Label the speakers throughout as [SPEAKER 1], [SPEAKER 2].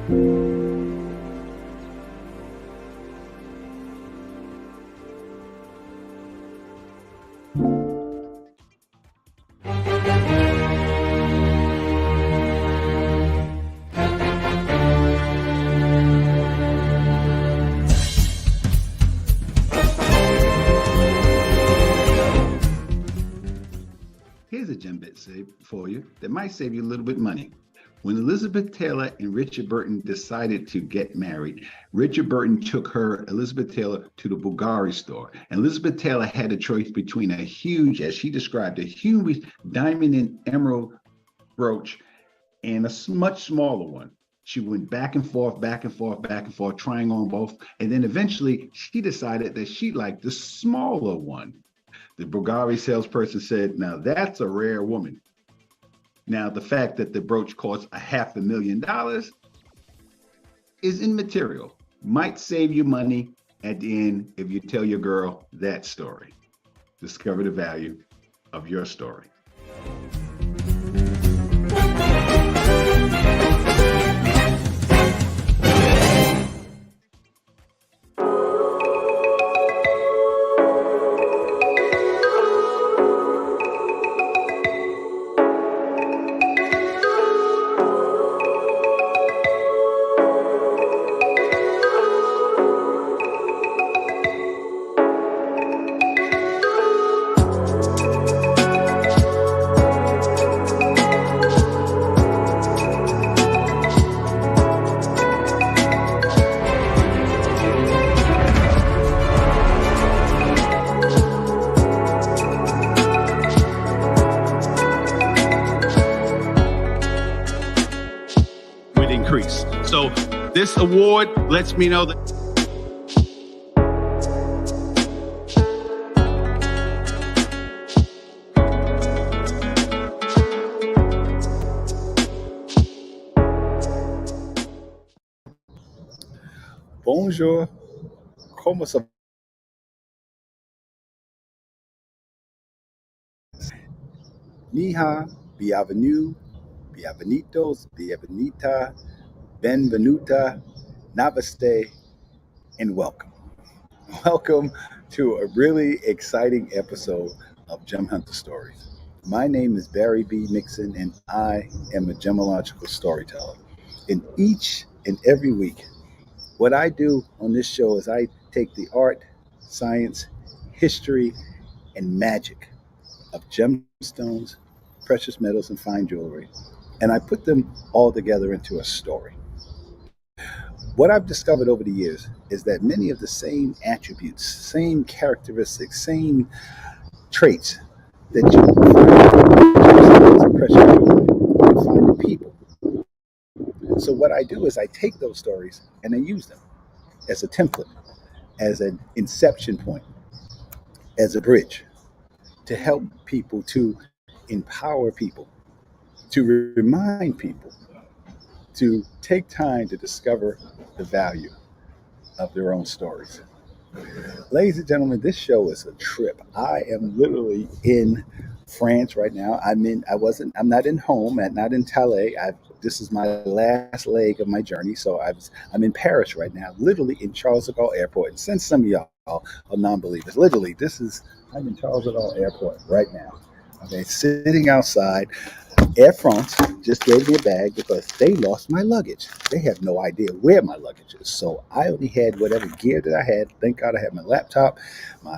[SPEAKER 1] Here's a gem bit for you that might save you a little bit of money. When Elizabeth Taylor and Richard Burton decided to get married, Richard Burton took her, Elizabeth Taylor, to the Bulgari store. And Elizabeth Taylor had a choice between a huge, as she described, a huge diamond and emerald brooch and a much smaller one. She went back and forth, back and forth, back and forth, trying on both. And then eventually she decided that she liked the smaller one. The Bulgari salesperson said, now that's a rare woman. Now, the fact that the brooch costs $500,000 is immaterial. Might save you money at the end if you tell your girl that story. Discover the value of your story. Increase. So this award lets me know that Bonjour, comment ça va? Niha, bienvenue, bienvenidos, bienvenita, benvenuta, namaste, and welcome. Welcome to a really exciting episode of Gem Hunter Stories. My name is Barry B. Mixon, and I am a gemological storyteller. And each and every week, what I do on this show is I take the art, science, history, and magic of gemstones, precious metals, and fine jewelry, and I put them all together into a story. What I've discovered over the years is that many of the same attributes, same characteristics, same traits that you find in precious jewelry, you can find in people. So what I do is I take those stories and I use them as a template, as an inception point, as a bridge to help people, to empower people, to remind people to take time to discover the value of their own stories. Ladies and gentlemen, this show is a trip. I am literally in France right now. I'm not in home, I'm not in Calais. This is my last leg of my journey. So I'm in Paris right now, literally in Charles de Gaulle Airport. And since some of y'all are non-believers, literally, I'm in Charles de Gaulle Airport right now. Okay, sitting outside. Air France just gave me a bag because they lost my luggage. They have no idea where my luggage is. So I only had whatever gear that I had. Thank God I had my laptop, my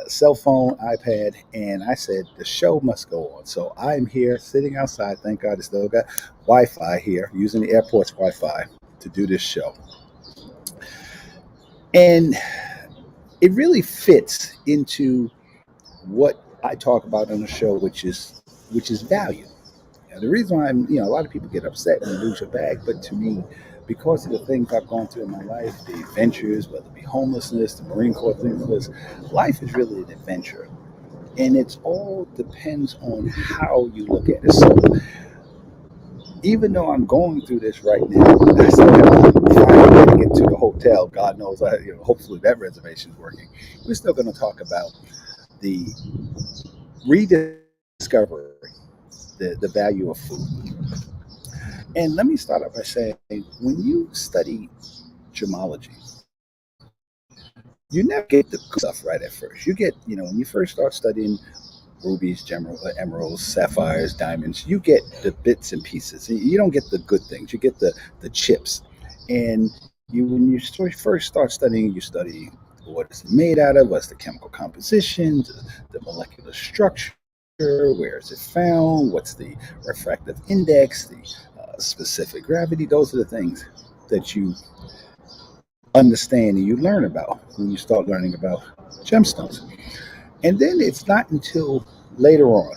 [SPEAKER 1] cell phone, iPad, and I said the show must go on. So I'm here sitting outside. Thank God I still got Wi-Fi here, using the airport's Wi-Fi to do this show. And it really fits into what I talk about on the show, which is value. Now, the reason why a lot of people get upset when you lose your bag, but to me, because of the things I've gone through in my life, the adventures, whether it be homelessness, the Marine Corps things, life is really an adventure. And it all depends on how you look at it. So even though I'm going through this right now, I still have to finally get to the hotel. God knows, hopefully that reservation is working. We're still going to talk about the rediscovery the value of food. And let me start off by saying, when you study gemology, you never get the good stuff right at first. You get, when you first start studying rubies, emeralds, sapphires, diamonds, you get the bits and pieces. You don't get the good things. You get the chips. And when you first start studying, you study what is it made out of, what's the chemical composition, the molecular structure, where is it found, what's the refractive index, the specific gravity. Those are the things that you understand and you learn about when you start learning about gemstones. And then it's not until later on,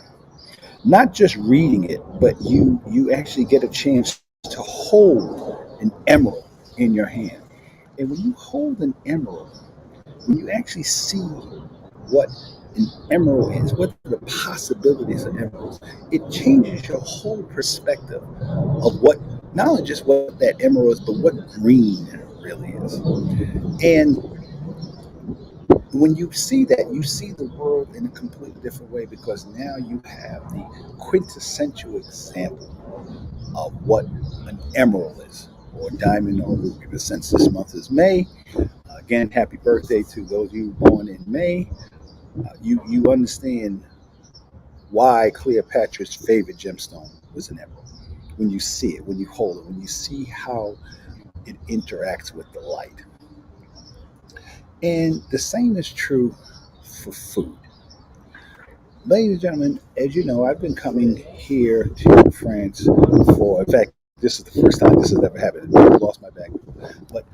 [SPEAKER 1] not just reading it, but you actually get a chance to hold an emerald in your hand. And when you hold an emerald, when you actually see what an emerald is, what the possibilities of emeralds, it changes your whole perspective of what, not only just what that emerald is, but what green really is. And when you see that, you see the world in a completely different way, because now you have the quintessential example of what an emerald is, or diamond or ruby. But since this month is May, again, happy birthday to those of you born in May. You understand why Cleopatra's favorite gemstone was an emerald. When you see it, when you hold it, when you see how it interacts with the light. And the same is true for food. Ladies and gentlemen, as you know, I've been coming here to France in fact, this is the first time this has ever happened. I lost my bag. But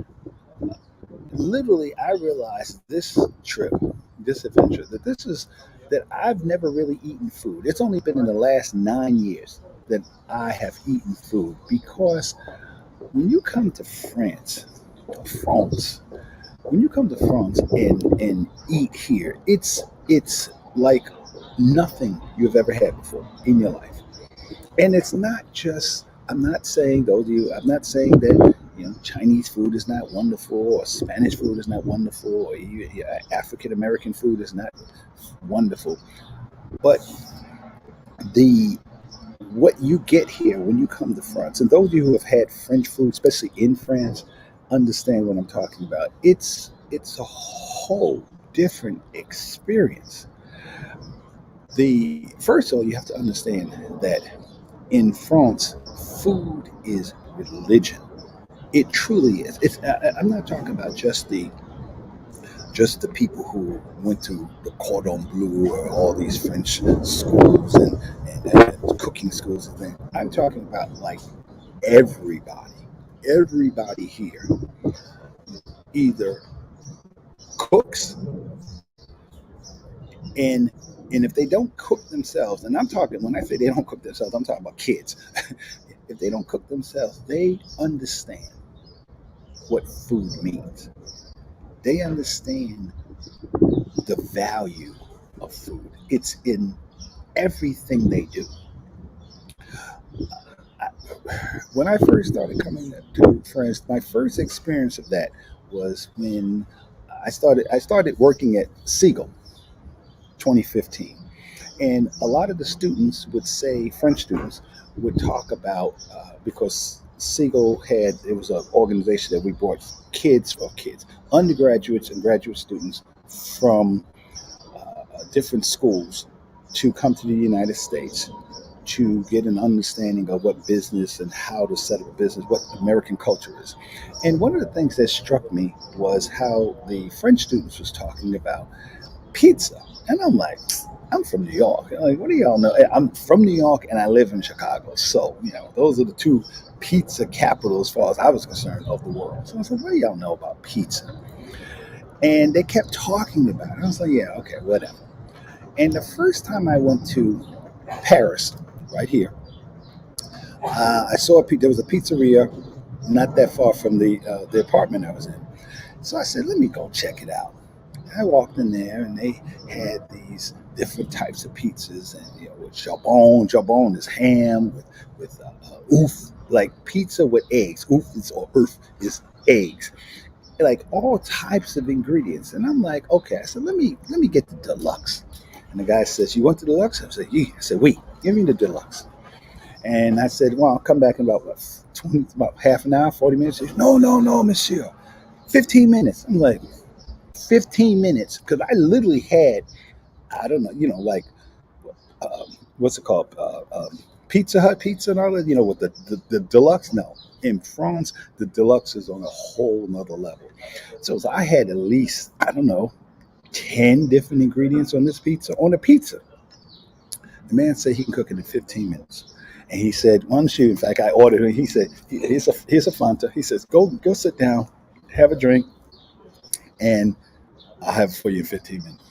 [SPEAKER 1] literally, I realized this trip, this adventure, that I've never really eaten food. It's only been in the last 9 years that I have eaten food, because when you come to France, when you come to France and eat here, it's like nothing you've ever had before in your life. And it's not just, I'm not saying, those of you, I'm not saying that Chinese food is not wonderful, or Spanish food is not wonderful, or African American food is not wonderful. But the what you get here when you come to France, and those of you who have had French food, especially in France, understand what I'm talking about. It's a whole different experience. The First of all, you have to understand that in France, food is religion. It truly is. I'm not talking about just the people who went to the Cordon Bleu or all these French schools and cooking schools and things. I'm talking about like everybody. Everybody here either cooks, and if they don't cook themselves, and I'm talking, when I say they don't cook themselves, I'm talking about kids. If they don't cook themselves, they understand what food means. They understand the value of food. It's in everything they do. I, when I first started coming to France, my first experience of that was when I started working at Siegel, 2015. And a lot of the students would say, French students would talk about, because Siegel it was an organization that we brought undergraduates and graduate students from different schools to come to the United States to get an understanding of what business and how to set up a business, what American culture is. And one of the things that struck me was how the French students was talking about pizza. And I'm like, I'm from New York. Like, what do y'all know? I'm from New York and I live in Chicago. So, those are the two pizza capitals, as far as I was concerned, of the world. So I said, what do y'all know about pizza? And they kept talking about it. I was like, yeah, okay, whatever. And the first time I went to Paris, right here, I saw there was a pizzeria not that far from the apartment I was in. So I said, let me go check it out. I walked in there and they had these different types of pizzas, and with jabon is ham with oof, like pizza with eggs. Oof is eggs, like all types of ingredients. And I'm like, okay. I said, let me get the deluxe. And the guy says, you want the deluxe? I said, yeah. I said, wait, give me the deluxe. And I said, well, I'll come back in about what, 20, about half an hour, 40 minutes. He said, no, no, no, monsieur. 15 minutes. I'm like, 15 minutes? Because I literally had, I don't know, like, what's it called? Pizza Hut pizza and all that, with the deluxe. No. In France, the deluxe is on a whole nother level. So I had at least, I don't know, 10 different ingredients on this pizza, on a pizza. The man said he can cook it in 15 minutes. And he said, "Why don't you?" In fact, I ordered it. He said, "Here's a Fanta." He says, "Go sit down, have a drink, and I'll have it for you in 15 minutes."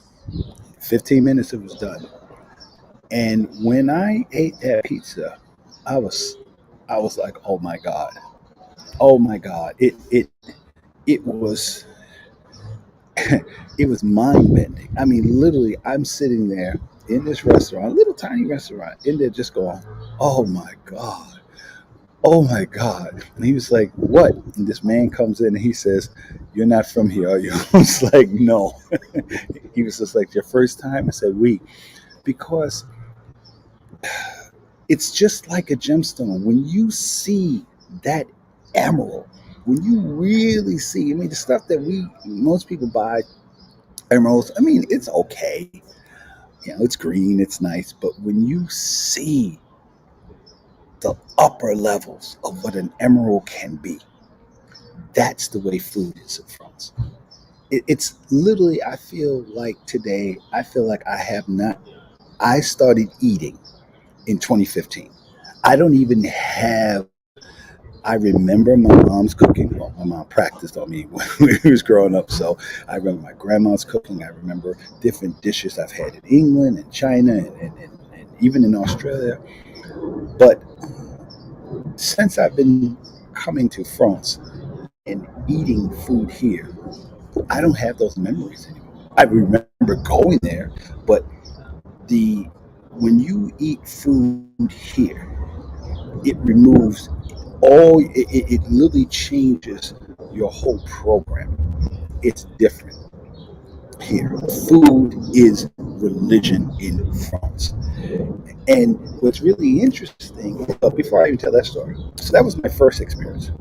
[SPEAKER 1] 15 minutes, it was done. And when I ate that pizza, I was, I was like, "Oh my god, oh my god!" It was, it was mind bending. I mean, literally, I'm sitting there in this restaurant, a little tiny restaurant, in there, just going, "Oh my god." Oh my God. And he was like, what? And this man comes in and he says, you're not from here, are you? I was like, no. He was just like, your first time? I said, we. Because it's just like a gemstone. When you see that emerald, when you really see, I mean, the stuff that most people buy, emeralds, I mean, it's okay. It's green, it's nice. But when you see the upper levels of what an emerald can be, that's the way food is in France. It's literally, I feel like today, I feel like I have not, I started eating in 2015. I don't even have, I remember my mom's cooking. Well, my mom practiced on me when we was growing up. So I remember my grandma's cooking. I remember different dishes I've had in England and China and even in Australia. But since I've been coming to France and eating food here, I don't have those memories anymore. I remember going there, but the when you eat food here, it removes it literally changes your whole program. It's different here. Food is religion in France. And what's really interesting, before I even tell that story, so that was my first experience,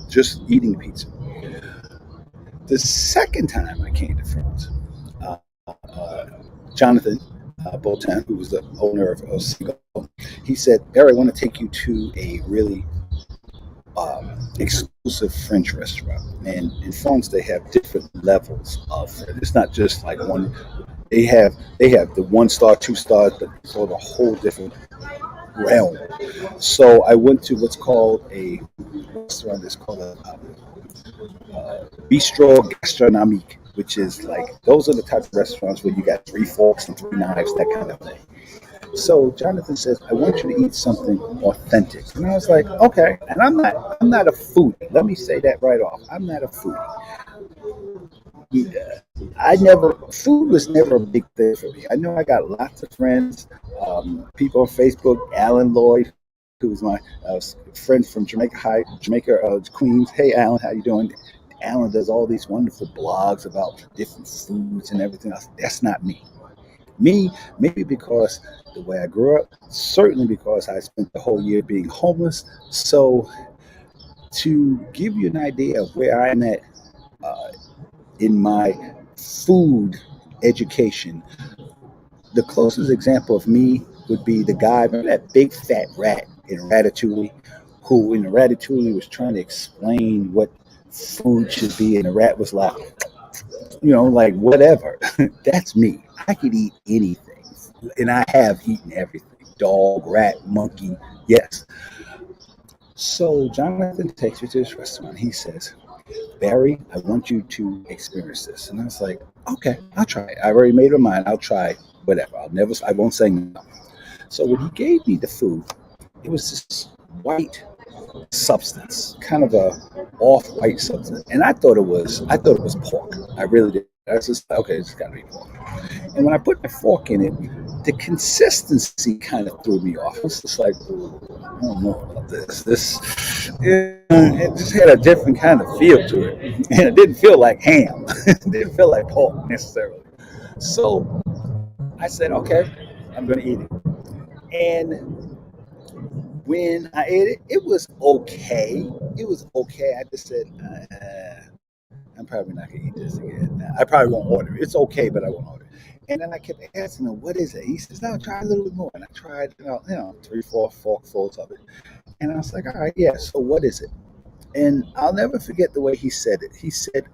[SPEAKER 1] just eating pizza. The second time I came to France, uh, uh, Jonathan Botan, who was the owner of Seagull, he said, Barry, I want to take you to a really exclusive French restaurant. And in France, they have different levels of it. It's not just like one. They have the 1 star, 2 stars, but it's all a whole different realm. So I went to what's called a restaurant. It's called a bistro gastronomique, which is like those are the types of restaurants where you got 3 forks and 3 knives, that kind of thing. So Jonathan says, I want you to eat something authentic. And I was like, okay. And I'm not a foodie. Let me say that right off. I'm not a foodie. Yeah. Food was never a big thing for me. I know I got lots of friends, people on Facebook, Alan Lloyd, who's my friend from Jamaica, Queens. Hey, Alan, how you doing? Alan does all these wonderful blogs about different foods and everything else. That's not me. Me, maybe because the way I grew up, certainly because I spent the whole year being homeless. So, to give you an idea of where I'm at uh, in my food education, the closest example of me would be the guy, remember that big fat rat in Ratatouille, who in Ratatouille was trying to explain what food should be, and the rat was like, like whatever. That's me. I could eat anything, and I have eaten everything: dog, rat, monkey. Yes. So Jonathan takes me to this restaurant. He says, Barry, I want you to experience this. And I was like, okay, I'll try it. I already made my mind. I'll try whatever. I won't say no. So when he gave me the food, it was this white substance, kind of a off-white substance. And I thought it was pork. I really did. I was just, okay, it's got to be pork. And when I put my fork in it, the consistency kind of threw me off. It's just like, I don't know about this. It just had a different kind of feel to it. And it didn't feel like ham. It didn't feel like pork necessarily. So I said, okay, I'm going to eat it. And When I ate it, it was okay. It was okay. I just said, I'm probably not gonna eat this again. I probably won't order it. It's okay, but I won't order it. And then I kept asking him, "What is it?" He says, "No, try a little bit more." And I tried, three, four forkfuls of it. And I was like, "All right, yeah. So what is it?" And I'll never forget the way he said it. He said,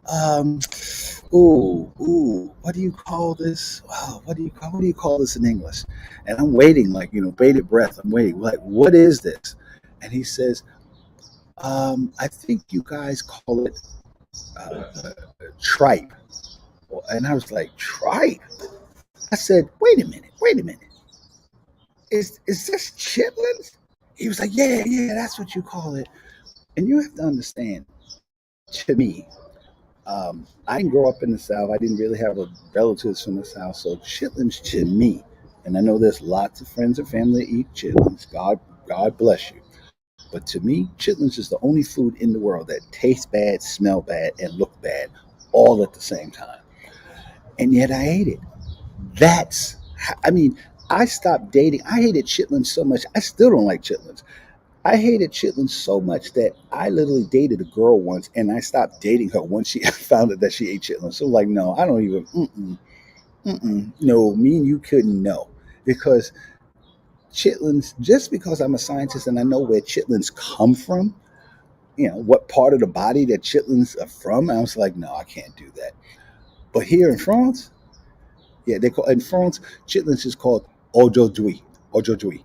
[SPEAKER 1] ooh, what do you call this? Wow, what do you call this in English?" And I'm waiting, like, bated breath. I'm waiting, like, what is this? And he says, I think you guys call it tripe. And I was like, tripe? I said, wait a minute. Is this chitlins? He was like, yeah, that's what you call it. And you have to understand, to me, I didn't grow up in the South. I didn't really have relatives from the South. So chitlins to me, and I know there's lots of friends and family that eat chitlins. God bless you. But to me, chitlins is the only food in the world that tastes bad, smell bad, and look bad all at the same time. And yet I ate it. I mean, I stopped dating. I hated chitlins so much. I still don't like chitlins. I hated chitlins so much that I literally dated a girl once, and I stopped dating her once she found out that she ate chitlins. So, like, no, I don't even. No, me and you couldn't know, because chitlins. Just because I'm a scientist and I know where chitlins come from, what part of the body that chitlins are from, I was like, no, I can't do that. But here in France, yeah, they call in France chitlins is called aujourd'hui, aujourd'hui.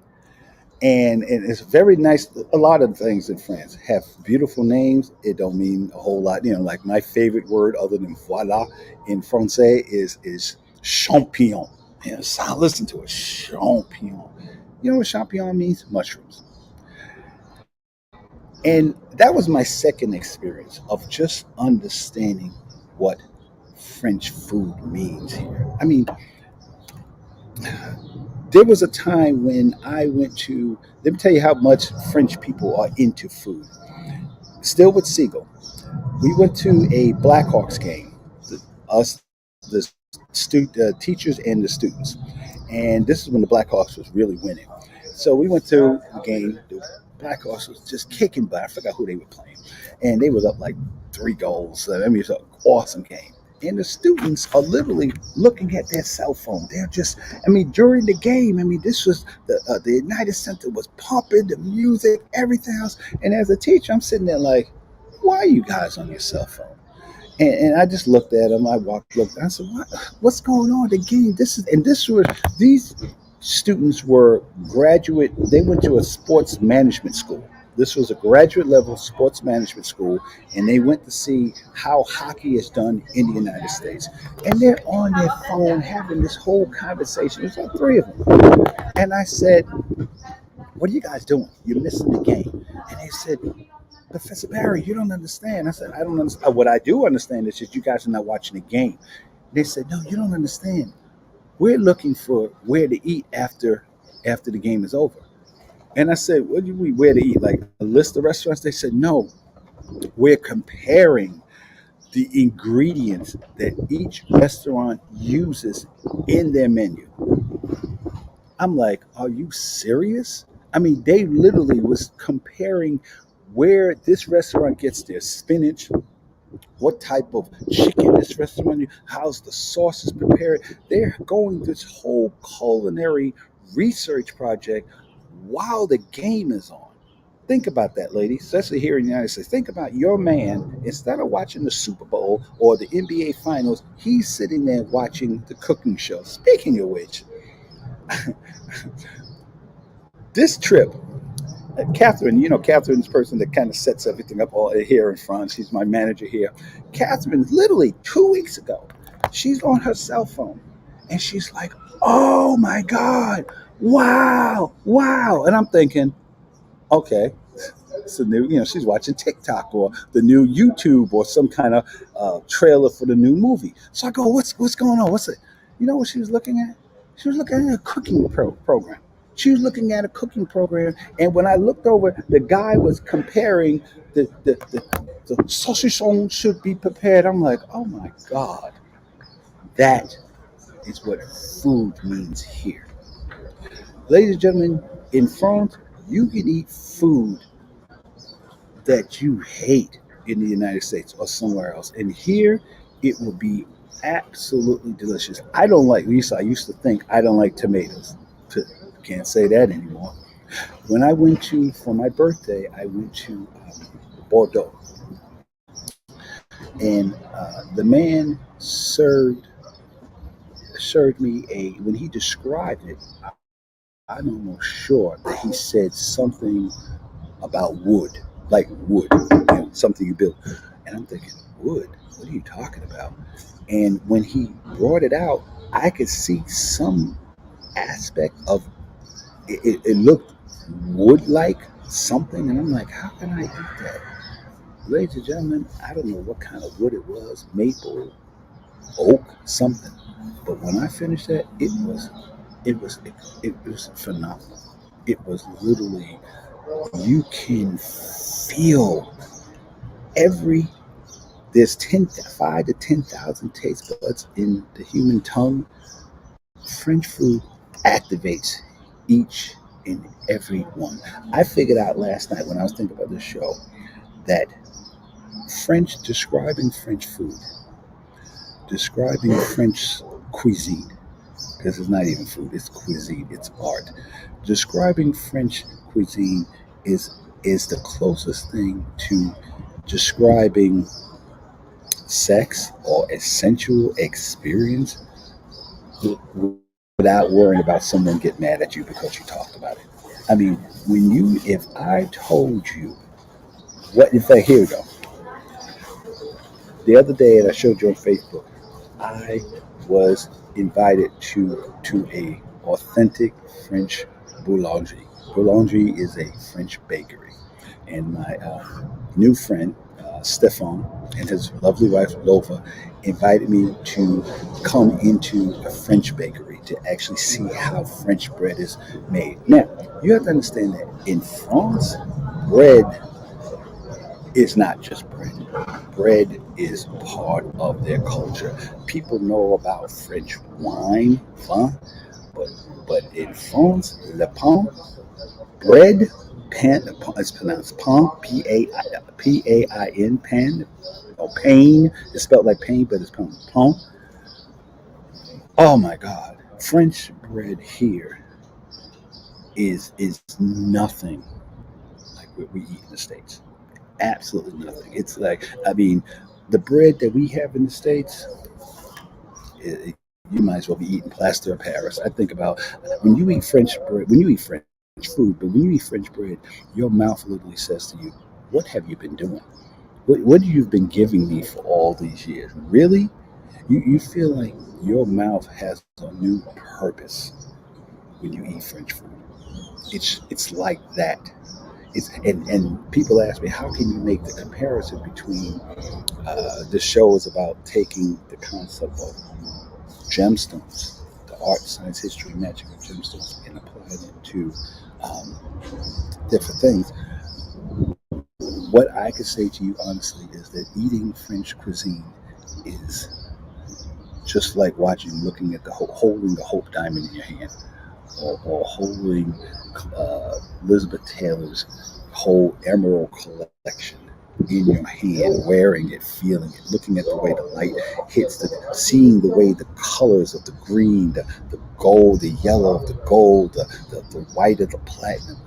[SPEAKER 1] And it's very nice. A lot of things in France have beautiful names. It don't mean a whole lot. Like my favorite word other than voila in Francais is champignon. So listen to it, champignon. You know what champignon means? Mushrooms. And that was my second experience of just understanding what French food means here. I mean, there was a time when I went to, let me tell you how much French people are into food. Still with Siegel, we went to a Blackhawks game, us, the teachers and the students. And this is when the Blackhawks was really winning. So we went to the game. The Blackhawks was just kicking butt. I forgot who they were playing. And they was up like 3 goals. I mean, it's an awesome game. And the students are literally looking at their cell phone. They're just, I mean, during the game, I mean, this was the United Center was pumping the music, everything else. And as a teacher, I'm sitting there like, why are you guys on your cell phone? And I just looked at him. I looked. I said, What's going on? The game. These students were graduate. They went to a sports management school. This was a graduate level sports management school, and they went to see how hockey is done in the United States. And they're on their phone having this whole conversation. There's like 3 of them. And I said, "What are you guys doing? You're missing the game." And they said, "Professor Barry, you don't understand." I said, "I don't understand. What I do understand is that you guys are not watching the game." They said, "No, you don't understand. We're looking for where to eat after the game is over." And I said, "What do you mean where to eat? Like a list of restaurants?" They said, "No, we're comparing the ingredients that each restaurant uses in their menu." I'm like, "Are you serious?" I mean, they literally was comparing where this restaurant gets their spinach, what type of chicken this restaurant, how's the sauces prepared. They're going this whole culinary research project while the game is on. Think about that, ladies, especially here in the United States. Think about your man, instead of watching the Super Bowl or the NBA Finals, he's sitting there watching the cooking show. Speaking of which, this trip, Catherine, Catherine's the person that kind of sets everything up all here in France. She's my manager here. Catherine, literally 2 weeks ago, she's on her cell phone and she's like, "Oh my God, wow, wow." And I'm thinking, okay, it's a new, she's watching TikTok or the new YouTube or some kind of trailer for the new movie. So I go, what's going on? What's it? You know what she was looking at? She was looking at a cooking program. She was looking at a cooking program, and when I looked over, the guy was comparing the saucisson should be prepared. I'm like, oh my God, that is what food means here. Ladies and gentlemen, in France, You can eat food that you hate in the United States or somewhere else, and here it will be absolutely delicious. I don't like. I used to think I don't like tomatoes. Can't say that anymore. When I went to for my birthday, I went to Bordeaux, and the man served me a. When he described it, I'm almost sure that he said something about wood, like wood, something you build. And I'm thinking, wood? What are you talking about? And when he brought it out, I could see some aspect of it looked wood like something. And I'm like, how can I eat that? Ladies and gentlemen, I don't know what kind of wood it was, maple, oak, something. But when I finished that, it was phenomenal. It was literally, you can feel every there's 5 to 10,000 taste buds in the human tongue. French food activates each and every one. I figured out last night when I was thinking about this show that French food, describing French cuisine, because it's not even food, it's cuisine, it's art. Describing French cuisine is the closest thing to describing sex or a sensual experience without worrying about someone getting mad at you because you talked about it. I mean, if I told you what, in fact, here we go. The other day, and I showed you on Facebook, I was invited to a authentic French boulangerie. Boulangerie is a French bakery, and my new friend Stefan and his lovely wife Lova invited me to come into a French bakery to actually see how French bread is made. Now, you have to understand that in France, bread is not just bread. Bread is part of their culture. People know about French wine, vin, but in France, le pain, bread, pan, it's pronounced pain, Pain, pan, or pain. It's spelled like pain, but it's pain. Pain. Oh my God, French bread here is nothing like what we eat in the States. Absolutely nothing. It's like, I mean, the bread that we have in the States, you might as well be eating plaster of Paris. I think about when you eat French bread, when you eat French food, but when you eat French bread, your mouth literally says to you, "What have you been doing? What have you been giving me for all these years? Really?" You feel like your mouth has a new purpose when you eat French food. It's like that. And people ask me, how can you make the comparison between the show is about taking the concept of gemstones, the art, science, history, magic of gemstones, and applying it to um, different things. What I could say to you honestly is that eating French cuisine is just like looking at holding the Hope Diamond in your hand, or holding Elizabeth Taylor's whole emerald collection in your hand, wearing it, feeling it, looking at the way the light hits seeing the way the colors of the green, the gold, the yellow of the gold, the white of the platinum,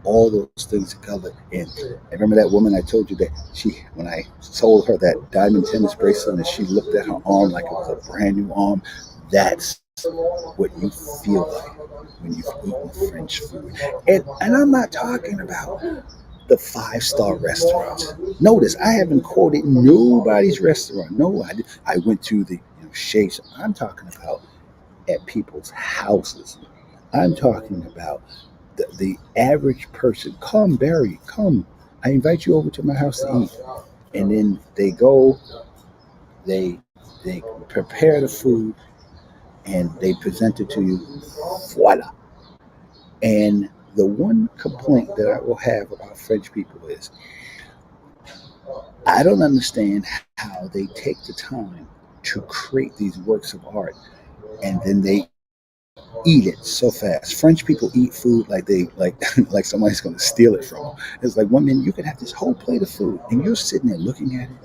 [SPEAKER 1] all those things together. And I remember that woman I told you that when I sold her that diamond tennis bracelet and she looked at her arm like it was a brand new arm. That's what you feel like when you've eaten French food. And I'm not talking about the 5-star restaurants. Notice I haven't quoted nobody's restaurant. No, I went to the shapes. I'm talking about at people's houses. I'm talking about the average person. Come, Barry, come. I invite you over to my house to eat. And then they they prepare the food and they present it to you. Voila. And the one complaint that I will have about French people is I don't understand how they take the time to create these works of art and then they eat it so fast. French people eat food like they like like somebody's going to steal it from them. It's like one minute you could have this whole plate of food, and you're sitting there looking at it.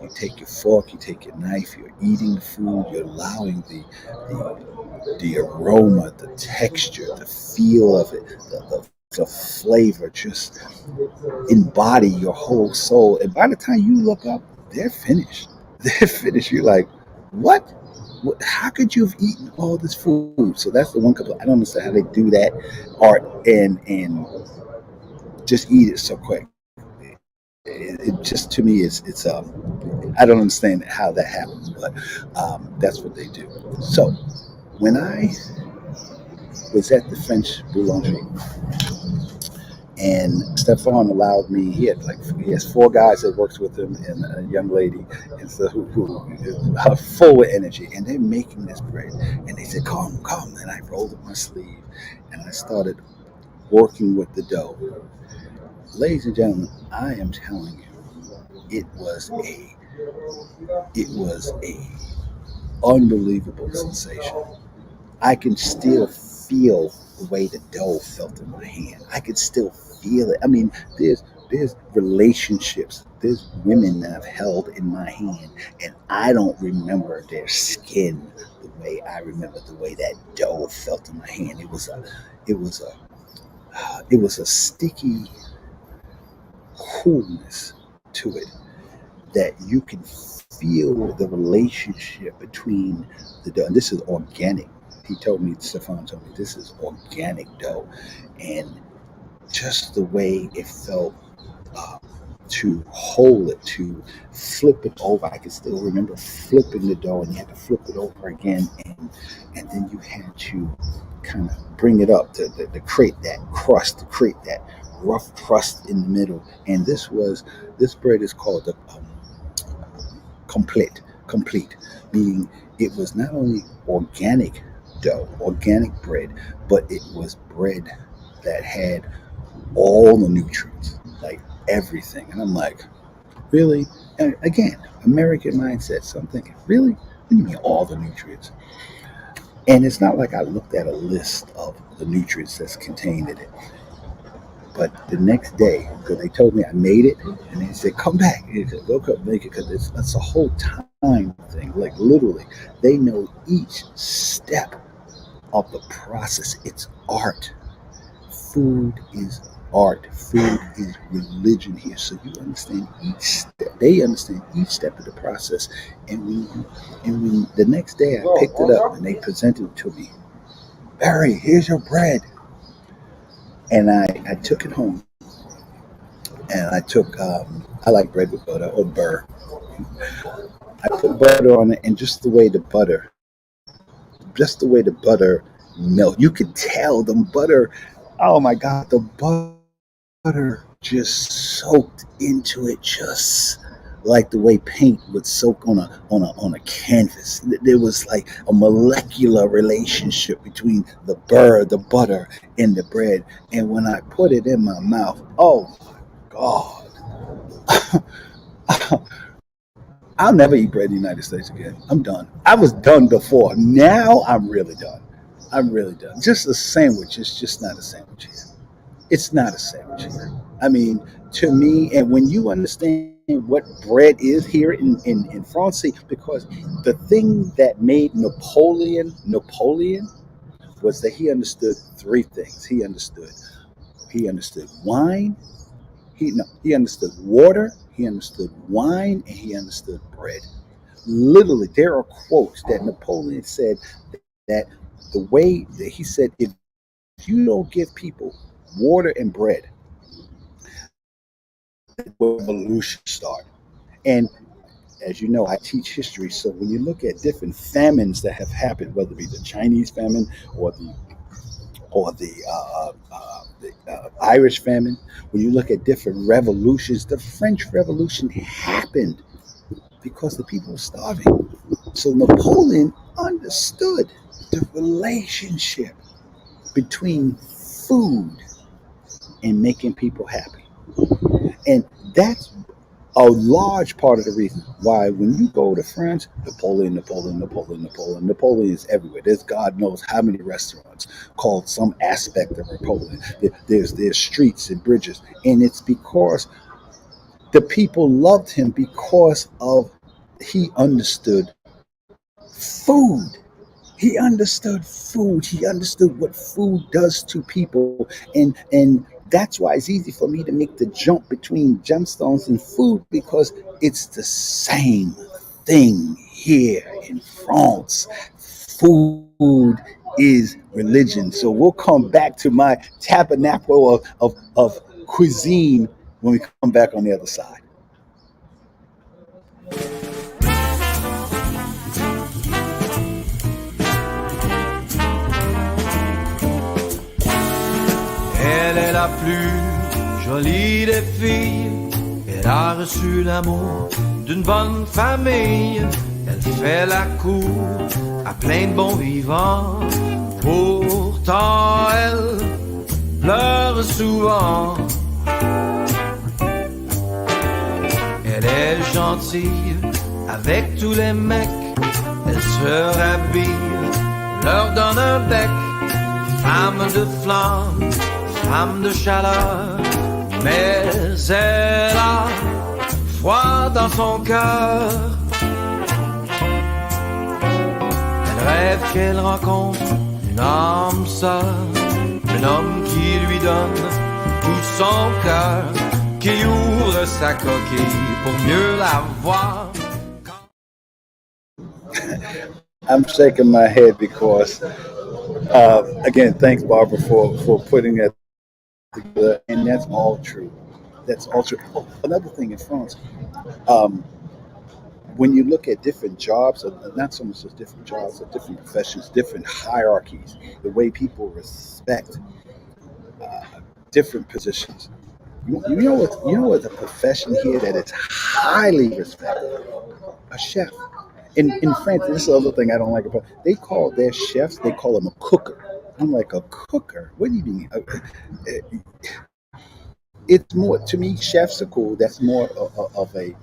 [SPEAKER 1] You take your fork, you take your knife, you're eating the food, you're allowing the aroma, the texture, the feel of it, the flavor just embody your whole soul. And by the time you look up, they're finished. They're finished. You're like, what? How could you have eaten all this food? So that's the one couple. I don't understand how they do that art and just eat it so quick. It just to me it's I don't understand how that happens, but that's what they do. So when I was at the French Boulangerie, and Stefan allowed me. He has four guys that works with him and a young lady, and so who are full of energy, and they're making this bread. And they said, "Come," and I rolled up my sleeve, and I started working with the dough. Ladies and gentlemen, I am telling you, it was a unbelievable sensation. I can still feel the way the dough felt in my hand. I could still feel it. I mean, there's relationships, there's women that I've held in my hand, and I don't remember their skin the way I remember the way that dough felt in my hand. It was a, it was a sticky coolness to it that you can feel the relationship between the dough. And this is organic. Stefan told me, this is organic dough. And just the way it felt uh, to hold it, to flip it over. I can still remember flipping the dough, and you had to flip it over again. And then you had to kind of bring it up to create that crust, to create that rough crust in the middle. And this bread is called the complete, meaning it was not only organic dough, organic bread, but it was bread that had all the nutrients, like everything. And I'm like, really? And again, American mindset. So I'm thinking, really? What do you mean all the nutrients? And it's not like I looked at a list of the nutrients that's contained in it. But the next day, because they told me I made it, and they said, come back. They said, go come make it, because it's a whole time thing. Like literally, they know each step of the process. It's art. Food is art. Food is religion here. So you understand each step. They understand each step of the process. And when the next day I picked it up and they presented it to me, Barry, here's your bread. And I took it home, and I took I like bread with butter or burr. I put butter on it, and just the way the butter melt, you could tell the butter. Oh my God, the butter just soaked into it, just like the way paint would soak on a canvas. There was like a molecular relationship between the burr, the butter, and the bread. And when I put it in my mouth, oh God. I'll never eat bread in the United States again. I'm done. I was done before. Now I'm really done. I'm really done. Just a sandwich is just not a sandwich here. It's not a sandwich here. I mean, to me, and when you understand what bread is here in France, because the thing that made Napoleon was that he understood three things. He understood wine, he understood water, he understood wine, and he understood bread. Literally, there are quotes that Napoleon said that the way that he said, if you don't give people water and bread, the revolution start. And as you know, I teach history, so when you look at different famines that have happened, whether it be the Chinese famine or the Irish famine, when you look at different revolutions, the French Revolution happened because the people were starving. So Napoleon understood the relationship between food and making people happy. And that's A large part of the reason why when you go to France, Napoleon is everywhere. There's God knows how many restaurants called some aspect of Napoleon. There's streets and bridges, and it's because the people loved him because of he understood food. He understood food. He understood what food does to people, and that's why it's easy for me to make the jump between gemstones and food because it's the same thing here in France. Food is religion. So we'll come back to my tabernacle of cuisine when we come back on the other side.
[SPEAKER 2] Elle est la plus jolie des filles. Elle a reçu l'amour d'une bonne famille. Elle fait la cour à plein de bons vivants. Pourtant, elle pleure souvent. Elle est gentille avec tous les mecs. Elle se rhabille, leur donne un bec. Femme de flamme, femme de chaleur, mais elle a froid dans son cœur. Elle rêve qu'elle rencontre une âme sœur, un homme qui lui donne tout son cœur, qui ouvre sa coquille pour mieux la voir.
[SPEAKER 1] I'm shaking my head because, again, thanks, Barbara, for putting that together. And that's all true. That's all true. Oh, another thing in France, um, when you look at different jobs, or not so much as different jobs, or different professions, different hierarchies, the way people respect uh, different positions. You know what a profession here that is highly respected? A chef. In France, this is the other thing I don't like about. They call their chefs. They call them a cooker. I'm like, a cooker. What do you mean? It's more to me. Chefs are cool. That's more of a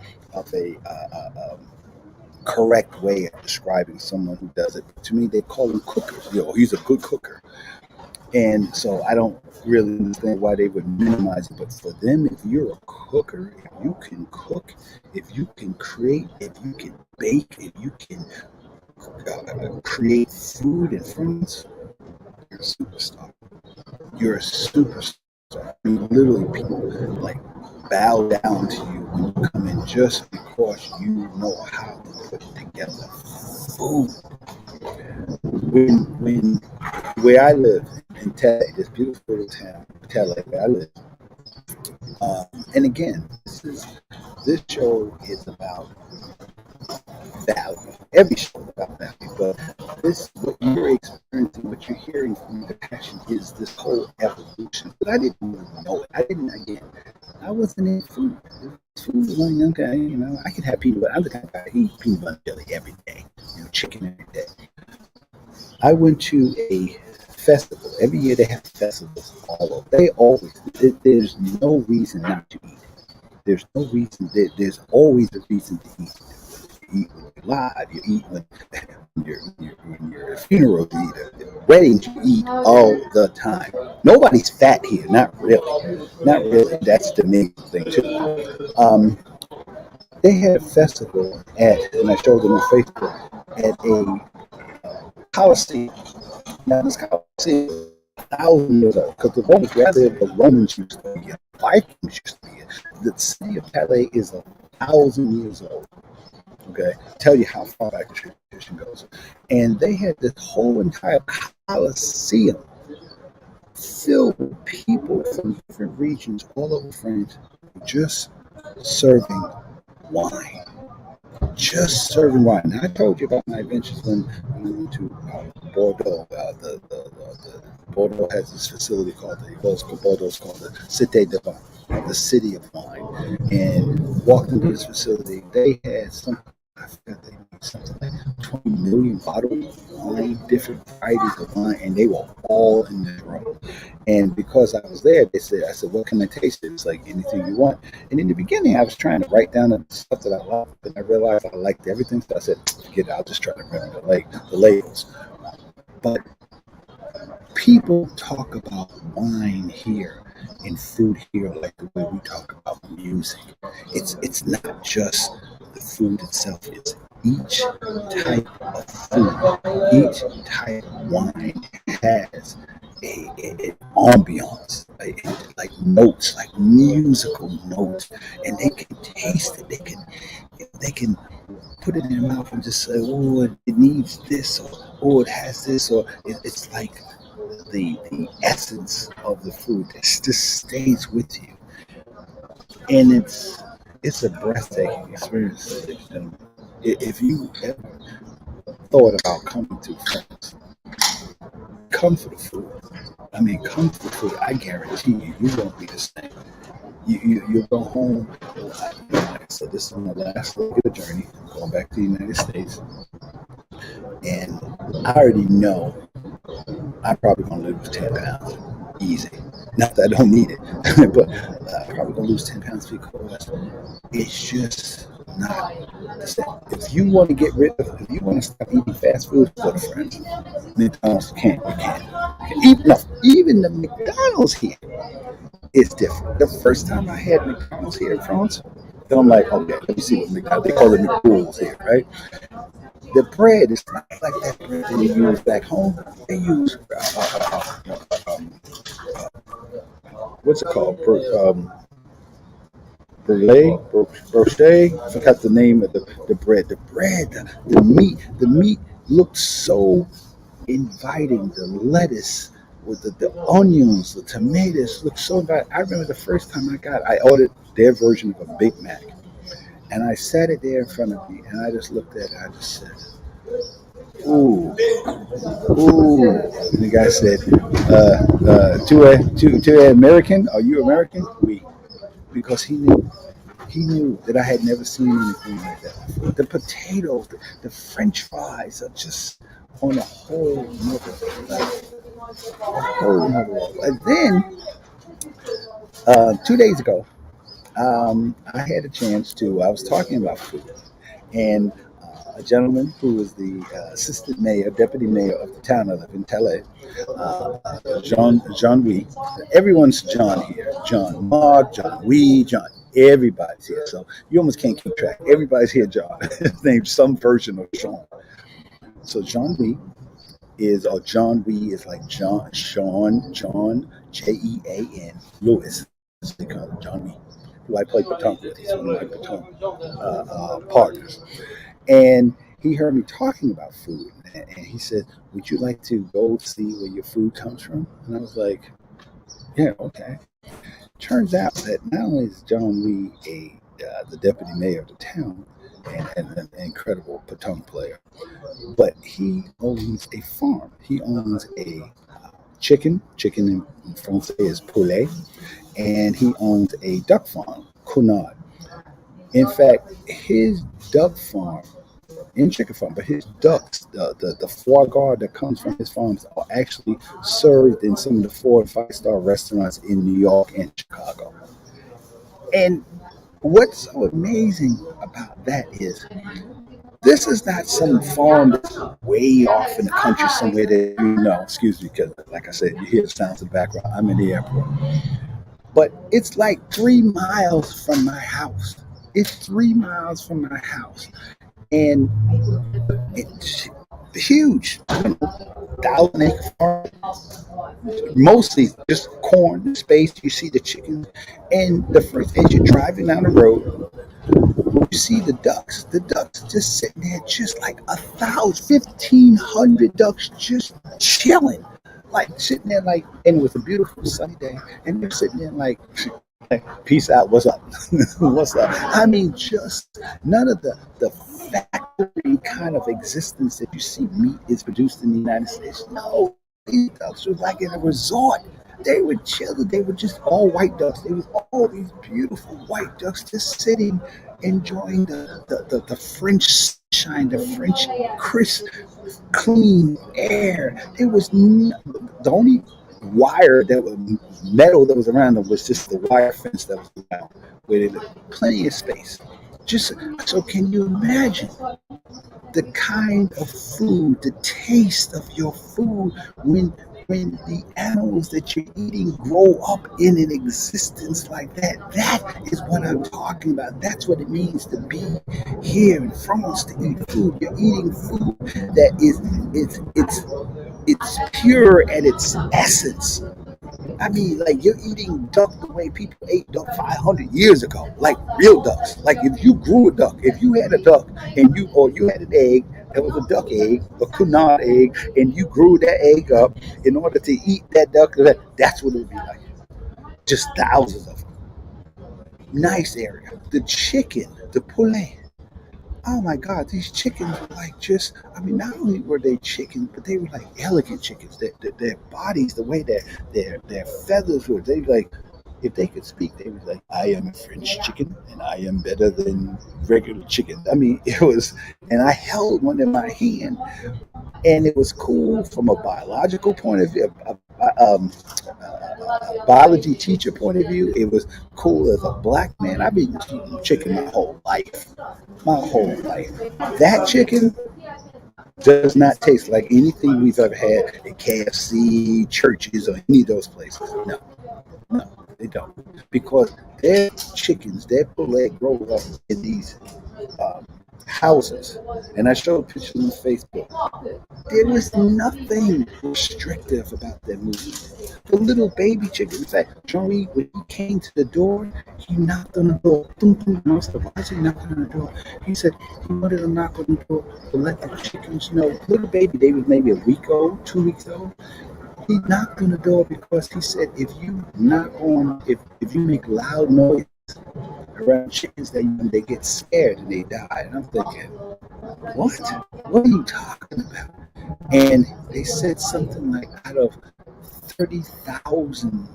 [SPEAKER 1] correct way of describing someone who does it. To me, they call them cookers. He's a good cooker. And so I don't really understand why they would minimize it. But for them, if you're a cooker, if you can cook, if you can create, if you can bake, if you can create food in France, you're a superstar. You're a superstar. I mean, literally, people like bow down to you when you come in just because you know how to put together food. When where I live in Tele, this beautiful little town, Tele, where I live. And again, this show is about value. Every show is about value, but this what you're experiencing, what you're hearing from the passion is this whole evolution. But I didn't really know it. I wasn't in food. Food was like, okay, I could have peanut butter. I'm the kind of guy who eats peanut butter and jelly every day, chicken every day. I went to a festival. Every year they have festivals all over. There's no reason not to eat. There's no reason. There's always a reason to eat. You eat when you're live. You eat when your funeral. You eat at weddings. You eat all the time. Nobody's fat here. Not really. Not really. That's the main thing too. They had a festival and I showed them on Facebook at a Coliseum. Now this Coliseum is 1,000 years old because the Romans, where I live, the Romans used to be here, Vikings used to be here. The city of Calais is 1,000 years old. Okay, tell you how far back the tradition goes. And they had this whole entire Coliseum filled with people from different regions all over France, just serving wine. Just serving wine. Now, I told you about my adventures when I went to Bordeaux. The Bordeaux has this facility called Bordeaux's called the Cité de Vin, the city of wine. And walked into this facility. They had some. I forgot the name. something like 20 million bottles of wine, different varieties of wine, and they were all in this room. And because I was there, I said, what can I taste? It's like anything you want. And in the beginning, I was trying to write down the stuff that I loved, but I realized I liked everything. So I said, forget it, I'll just try to remember the labels. But people talk about wine here and food here like the way we talk about music. It's not just the food itself. It's each type of food, each type of wine has an ambiance, like notes, like musical notes, and they can taste it. They can put it in their mouth and just say, "Oh, it needs this," or "Oh, it has this," or it's like the essence of the food that just stays with you, and it's a breathtaking experience. If you ever thought about coming to France, come for the food. I mean, come for the food. I guarantee you won't be the same. You'll go home. So this is my last leg of the journey. I'm going back to the United States, and I already know I'm probably going to lose 10 pounds. Easy. Not that I don't need it, but I'm probably going to lose 10 pounds because it's just not the same. If you want to if you want to stop eating fast food, go to France. McDonald's can't. You can't. Even the McDonald's here is different. The first time I had McDonald's here in France, then I'm like, okay, let me see what McDonald's, they call it McDonald's here, right? The bread is not like that bread that they use back home. They use what's it called? Brochet. I forgot the name of the bread. The bread, the meat looked so inviting. The lettuce with the onions, the tomatoes looked so inviting. I remember the first time I ordered their version of a Big Mac, and I sat it there in front of me, and I just looked at it. I just said, "Ooh, ooh." And the guy said, to an American, are you American? We, because he knew that I had never seen anything like that. The potatoes, the French fries are just on a whole nother level. And then 2 days ago, I had a chance to. I was talking about food, and a gentleman who was the assistant mayor, deputy mayor of the town I live in, Calais, John Wee. Everyone's John here. John Mark, John Wee, John. Everybody's here, so you almost can't keep track. Everybody's here, John. His name's some version of Sean. So John Wee like Sean, Jean, Lewis. They call him John Wee, who I play baton with. He's one of my baton partners. And he heard me talking about food, and he said, "Would you like to go see where your food comes from?" And I was like, "Yeah, okay." Turns out that not only is John Wee the deputy mayor of the town and an incredible baton player, but he owns a farm. He owns a chicken. Chicken in French is poulet, and he owns a duck farm, Cunard. In fact, his duck farm in chicken farm, but his ducks, the foie gras that comes from his farms, are actually served in some of the 4 and 5 star restaurants in New York and Chicago. And what's so amazing about that is this is not some farm that's way off in the country somewhere that excuse me, because like I said, you hear the sounds in the background. I'm in the airport. But it's like 3 miles from my house. It's 3 miles from my house. And it's huge, 1,000 acre farm, mostly just corn space. You see the chickens, and the first as you're driving down the road, you see the ducks. The ducks just sitting there, just like 1,500 ducks, just chilling, like sitting there, like, and it was a beautiful sunny day, and they're sitting there like, peace out, what's up? What's up? I mean, just none of the factory kind of existence that you see meat is produced in the United States. No, these ducks was like in a resort. They were chilling. They were just all white ducks. There was all these beautiful white ducks just sitting, enjoying the French sunshine, the French crisp, clean air. The only wire that was metal that was around them was just the wire fence that was around, where there was plenty of space. Just so, can you imagine the kind of food, the taste of your food when the animals that you're eating grow up in an existence like that? That is what I'm talking about. That's what it means to be here in France, to eat food. You're eating food that is it's pure at its essence. I mean, like, you're eating duck the way people ate duck 500 years ago, like real ducks. Like, if you grew a duck, if you had a duck you had an egg that was a duck egg, a canard egg, and you grew that egg up in order to eat that duck, that's what it would be like. Just thousands of them. Nice area. The chicken, the poulet. Oh my God, these chickens were like just, I mean, not only were they chickens, but they were like elegant chickens. Their bodies, the way their feathers were, they like, if they could speak, they was like, I am a French chicken and I am better than regular chicken. I mean, it was, and I held one in my hand, and it was cool from a biological point of view, a biology teacher point of view. It was cool as a black man. I've been eating chicken my whole life. My whole life. That chicken does not taste like anything we've ever had at KFC, churches, or any of those places. No, no, they don't. Because their chickens, their poulet grow up in these um, houses. And I showed pictures on Facebook. There was nothing restrictive about that movie. The little baby chicken. In fact, Joey, when he came to the door, he knocked on the door. Boom, boom. And I was like, why is he knocking on the door? He said he wanted to knock on the door to let the chickens know. Little baby, they was maybe a week old, 2 weeks old. He knocked on the door because he said, if you make loud noise around chickens, they get scared and they die. And I'm thinking, what? What are you talking about? And they said something like, out of 30,000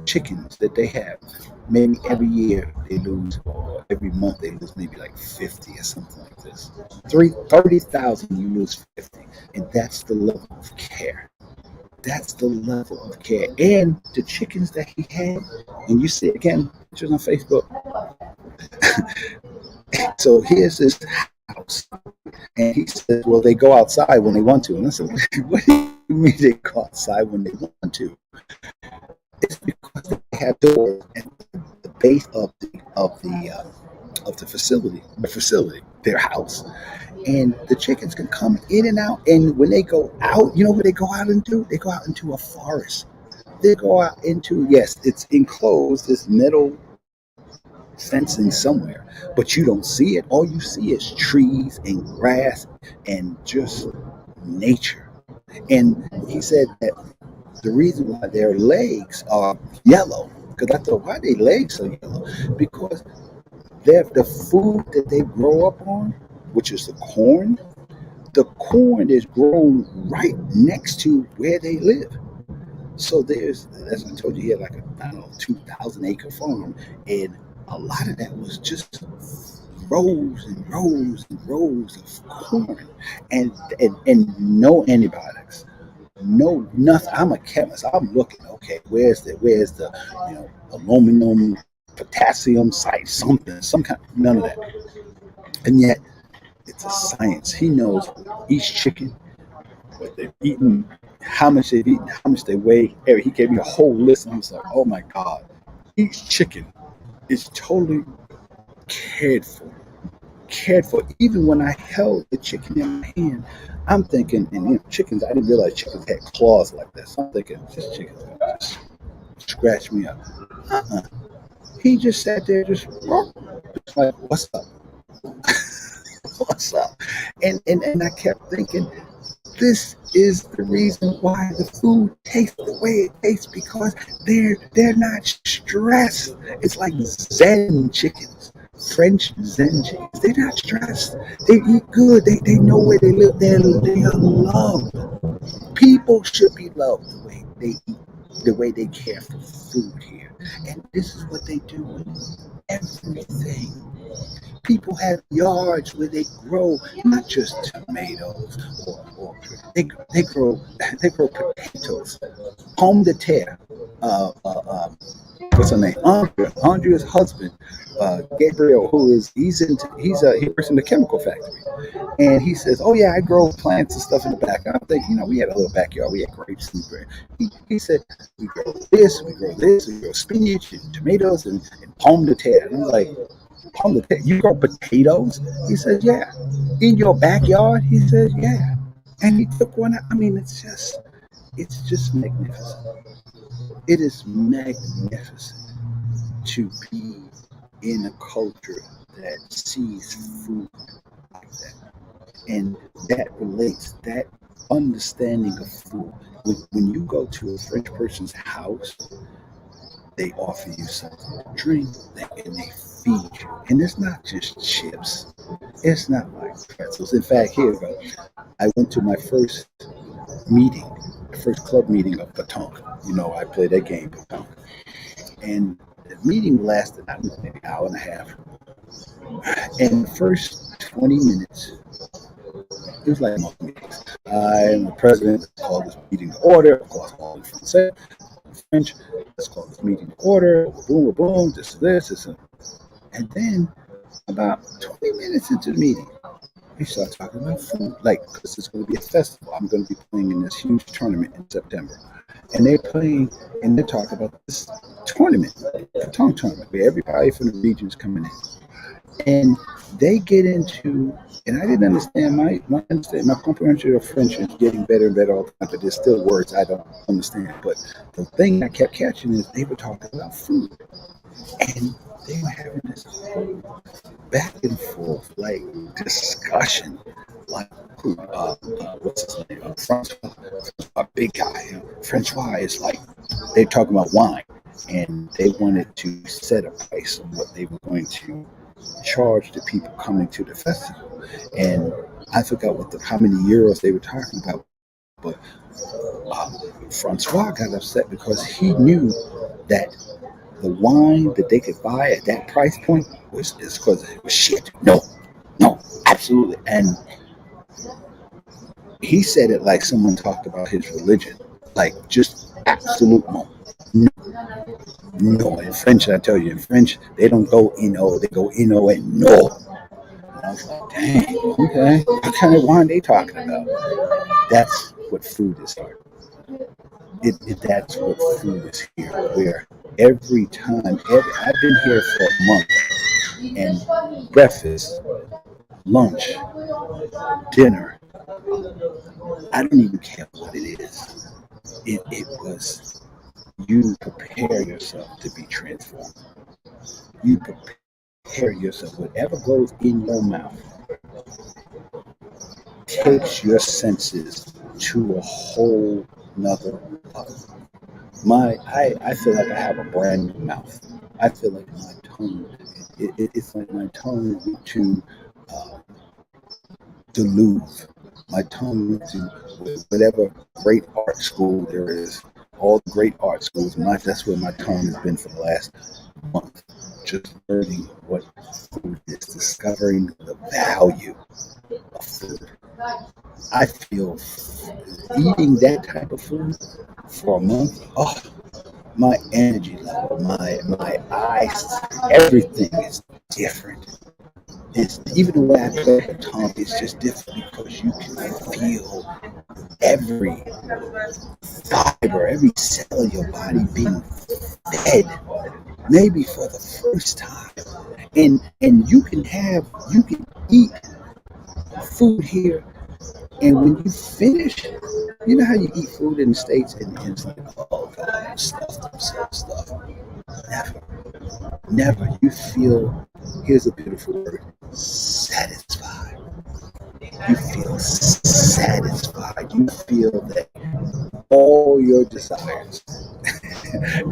[SPEAKER 1] chickens that they have, maybe every year they lose, or every month they lose maybe like 50 or something like this. 30,000, you lose 50. And that's the level of care. That's the level of care. And the chickens that he had, and you see again, pictures on Facebook. So here's this house. And he said, well, they go outside when they want to. And I said, what do you mean they go outside when they want to? It's because they have doors at the base of the facility, their house. And the chickens can come in and out. And when they go out, you know what they go out into? They go out into a forest. They go out into, yes, it's enclosed, this metal fencing somewhere, but you don't see it. All you see is trees and grass and just nature. And he said that the reason why their legs are yellow, because I thought, why are their legs so yellow? Because the food that they grow up on, which is the corn is grown right next to where they live. So there's, as I told you, he had like a, I don't know, 2,000-acre farm, and a lot of that was just rows and rows and rows of corn, and no antibiotics, no nothing. I'm a chemist. I'm looking. Okay, where's the aluminum, potassium site, something, some kind, none of that. And yet, it's a science. He knows each chicken, what they've eaten, how much they've eaten, how much they weigh. He gave me a whole list, and I was like, oh my God, each chicken is totally cared for. Cared for. Even when I held the chicken in my hand, I'm thinking, and chickens, I didn't realize chickens had claws like this. So I'm thinking, this chicken's gonna just scratch me up. He just sat there, just like, what's up? What's up? And I kept thinking, this is the reason why the food tastes the way it tastes, because they're not stressed. It's like Zen chickens, French Zen chickens. They're not stressed. They eat good. They know where they live. They are loved. People should be loved the way they eat. the way they care for food here. And this is what they do with everything. People have yards where they grow not just tomatoes or they grow they grow potatoes. Pomme de terre. What's her name? Andrea's husband, Gabriel, he works in the chemical factory, and he says, "Oh yeah, I grow plants and stuff in the back." And I'm thinking, we had a little backyard, we had grapes and he said, "We grow this, we grow spinach and tomatoes and pomme de terre." And I'm like, "Pomme de terre? You grow potatoes?" He says, "Yeah." "In your backyard?" He says, "Yeah." And he took one out. I mean, it's just magnificent. It is magnificent to be in a culture that sees food like that. And that relates, that understanding of food. When you go to a French person's house, they offer you something to drink and they feed you. And it's not just chips, it's not like pretzels. In fact, here we go. I went to my first meeting, the first club meeting of Petanque. I play that game, Petanque. And the meeting lasted, I don't know, maybe an hour and a half. And the first 20 minutes, it was like most meetings. I'm the president. Let's call this meeting to order. Of course, all in French. Let's call this meeting to order. Boom, boom, boom. This. And then about 20 minutes into the meeting, we start talking about food. Like, because it's going to be a festival. I'm going to be playing in this huge tournament in September. And they're playing, and they're talking about this tournament, the tongue tournament, where everybody from the region is coming in. And they get into, and I didn't understand my comprehension of French is getting better and better all the time, but there's still words I don't understand. But the thing I kept catching is they were talking about food, and they were having this whole back and forth like discussion, like what's his name, Francois, a big guy. Francois is like they're talking about wine, and they wanted to set a price on what they were going to charge the people coming to the festival. And I forgot how many euros they were talking about, but Francois got upset because he knew that the wine that they could buy at that price point is because it was shit. No, absolutely. And he said it like someone talked about his religion, like just absolute no. In French, I tell you, in French, they don't go in-o, they go in-o and no. And I was like, dang, okay. What kind of wine they talking about? That's what food is here. That's what food is here. Where every time, I've been here for a month, and breakfast, lunch, dinner, I don't even care what it is. It was, you prepare yourself to be transformed. You prepare yourself. Whatever goes in your mouth takes your senses to a whole nother level. I feel like I have a brand new mouth. I feel like my tongue, it's like my tongue went to the Louvre. My tongue went to whatever great art school there is. All the great art schools. That's where my tongue has been for the last month. Just learning what food is, discovering the value of food. I feel eating that type of food for a month. Oh, my energy level, my eyes, everything is different. It's even the way I play the tongue is just different because you can feel every fiber, every cell of your body being fed, maybe for the first time. And you can eat food here, and when you finish, you know how you eat food in the States and it's like, oh God, stuff. Never. You feel, here's a beautiful word, satisfied. You feel satisfied. You feel that all your desires.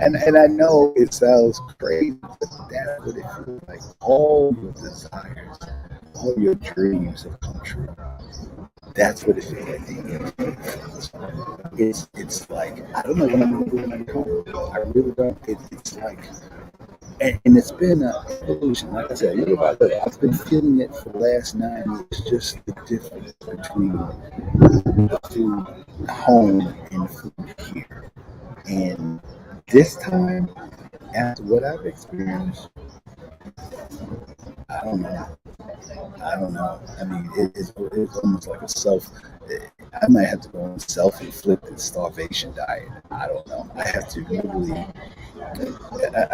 [SPEAKER 1] and I know it sounds crazy, but that's what it feels like. All your desires, all your dreams have come true. That's what it feels like to eat. It's like I don't know what I'm gonna do when I get home. I really don't. It's like and it's been an evolution. Like I said, you know, I've been feeling it for the last 9 years. Just the difference between food home and food here. And this time, after what I've experienced, I don't know. I don't know. I mean, it's almost like a self. I might have to go on a self-inflicted starvation diet. I don't know. I have to really.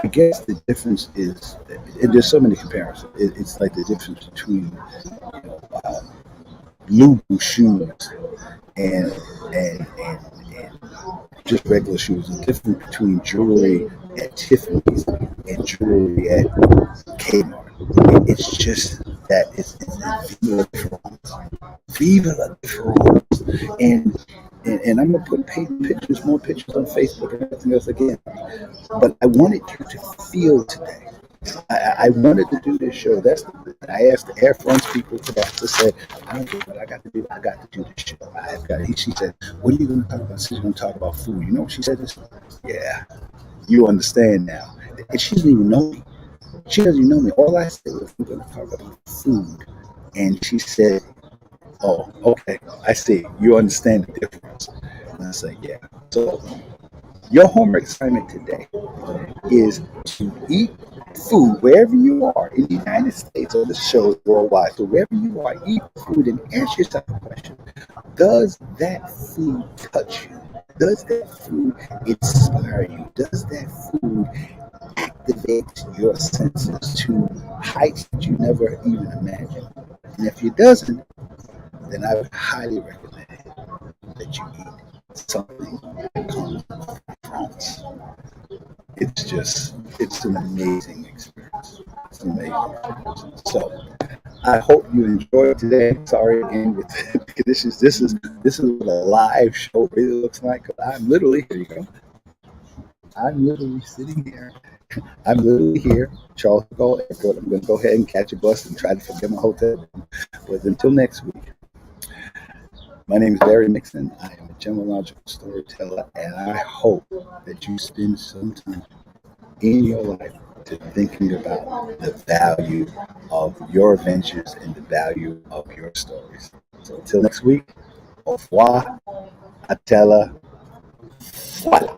[SPEAKER 1] I guess the difference is there's so many comparisons. It's like the difference between Lulu shoes and and just regular shoes. The difference between jewelry at Tiffany's and jewelry at Kmart. It's just that it's viva la difference. Viva la difference. And I'm gonna put pictures, more pictures on Facebook and everything else again. But I wanted you to feel today. I wanted to do this show. I asked the Air France people to say, I don't care what I got to do. I got to do this show. I've got it. She said, what are you going to talk about? She's going to talk about food. You know what she said? This? Yeah, you understand now. And she doesn't even know me. She doesn't even know me. All I said was, we're going to talk about food. And she said, oh, okay, I see. You understand the difference. And I said, yeah. So your homework assignment today is to eat food wherever you are in the United States or the shows worldwide. So wherever you are, eat food and ask yourself a question. Does that food touch you? Does that food inspire you? Does that food activate your senses to heights that you never even imagined? And if it doesn't, then I would highly recommend that you eat something that comes from France. It's an amazing experience. It's an amazing experience. So I hope you enjoyed today. Sorry again with this is what a live show really looks like. I'm literally here you go. I'm literally sitting here. I'm literally here, Charles de Gaulle Airport. I'm going to go ahead and catch a bus and try to forget my hotel. But until next week, my name is Barry Mixon. I am a gemological storyteller, and I hope that you spend some time in your life to thinking about the value of your adventures and the value of your stories. So until next week, au revoir, atella, voila.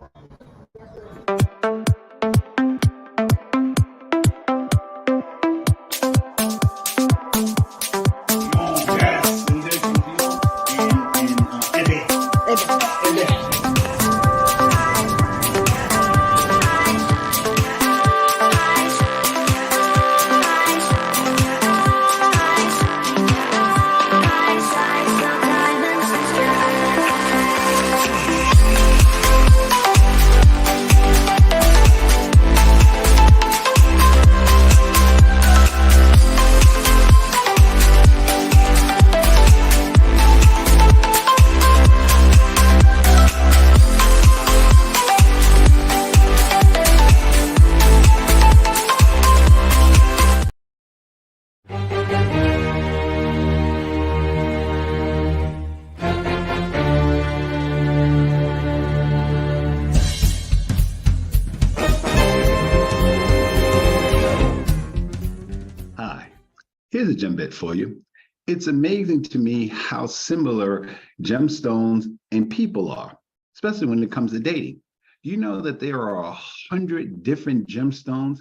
[SPEAKER 1] Here's a gem bit for you. It's amazing to me how similar gemstones and people are, especially when it comes to dating. Do you know that there are 100 different gemstones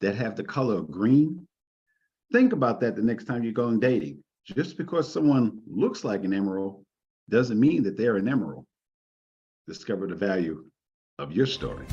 [SPEAKER 1] that have the color of green? Think about that the next time you go on dating. Just because someone looks like an emerald doesn't mean that they're an emerald. Discover the value of your story.